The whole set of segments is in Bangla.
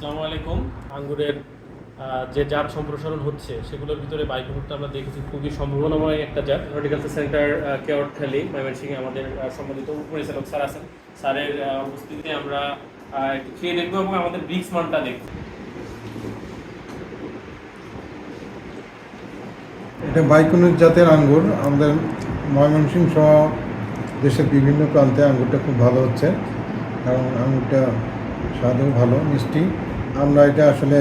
আসসালামু আলাইকুম। আঙ্গুরের যে জাত সম্প্রসারণ হচ্ছে সেগুলোর ভিতরে বাইকুনুরটা আমরা দেখেছি খুবই সম্ভাবনাময় একটা জাত। হর্টিকালচার সেন্টার কেওয়াটখালী ময়মনসিংহে আমাদের সম্মানিত উপপরিচালক স্যার আছেন। স্যারের উপস্থিতিতে আমরা একটু খেয়ে দেখবো এবং আমাদের ব্রিক্স মানটা দেখব। এটা বাইকুনুর জাতের আঙ্গুর। আমাদের ময়মনসিংহ সহ দেশের বিভিন্ন প্রান্তে আঙ্গুরটা খুব ভালো হচ্ছে, কারণ আঙ্গুরটা স্বাদও ভালো, মিষ্টি। আমরা এটা আসলে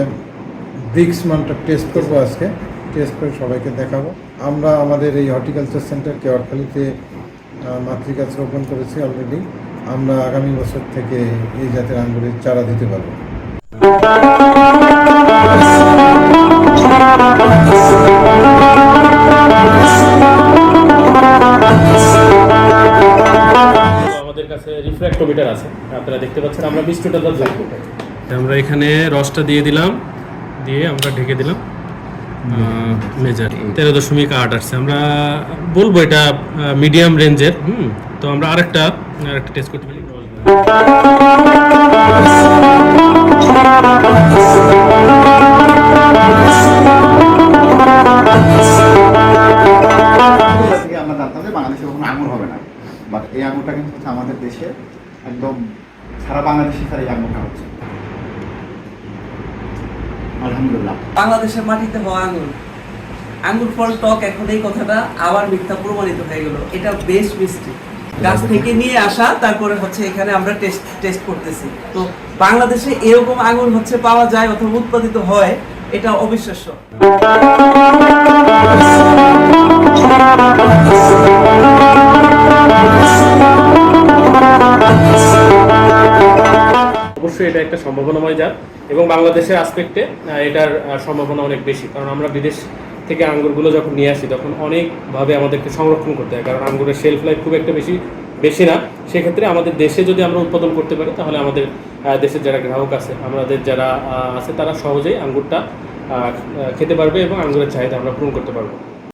ব্রিক্স মানটা টেস্ট করবো, আজকে টেস্ট করে সবাইকে দেখাবো। আমরা আমাদের এই হর্টিকালচার সেন্টার কেওয়াটখালীতে মাতৃগাছ রোপণ করেছি অলরেডি। আমরা আগামী বছর থেকে এই জাতের আঙ্গুরের চারা দিতে পারবো। আমাদের কাছে রিফ্র্যাক্টোমিটার আছে, আপনারা দেখতে পাচ্ছেন। আমরা মিষ্টটা দেখবো। আমরা এখানে রসটা দিয়ে দিলাম, দিয়ে আমরা ঢেকে দিলাম। মেজার 13.8 আসছে। আমরা বলবো এটা মিডিয়াম রেঞ্জের। তো আমরা আরেকটা টেস্ট করতে পারি। আমরা জানতাম যে বাংলাদেশে কখনো আঙুর হবে না, বাট এই আঙুরটা কিন্তু হচ্ছে আমাদের দেশে একদম সারা বাংলাদেশে এই আঙুরটা হচ্ছে। আলহামদুলিল্লাহ, বাংলাদেশের মাটিতে হওয়া আঙ্গুর ফল টক, এখন এই কথাটা আবার মিথ্যা প্রমাণিত হয়ে গেল। এটা বেশ মিষ্টি, গাছ থেকে নিয়ে আসা, তারপরে হচ্ছে এখানে আমরা টেস্ট করতেছি। তো বাংলাদেশে এরকম আঙ্গুর হচ্ছে পাওয়া যায় অথবা উৎপাদিত হয়, এটা অবিশ্বাস্য। অবশ্যই এটা একটা সম্ভাবনাময় জাত এবং বাংলাদেশের আসপেক্টে এটার সম্ভাবনা অনেক বেশি, কারণ আমরা বিদেশ থেকে আঙ্গুরগুলো যখন নিয়ে আসি তখন অনেকভাবে আমাদেরকে সংরক্ষণ করতে হয়, কারণ আঙ্গুরের শেলফ লাইফ খুব একটা বেশি না। সেক্ষেত্রে আমাদের দেশে যদি আমরা উৎপাদন করতে পারি তাহলে আমাদের দেশের যারা গ্রাহক আছে, আমাদের যারা আছে, তারা সহজেই আঙ্গুরটা খেতে পারবে এবং আঙ্গুরের চাহিদা আমরা পূরণ করতে পারবো।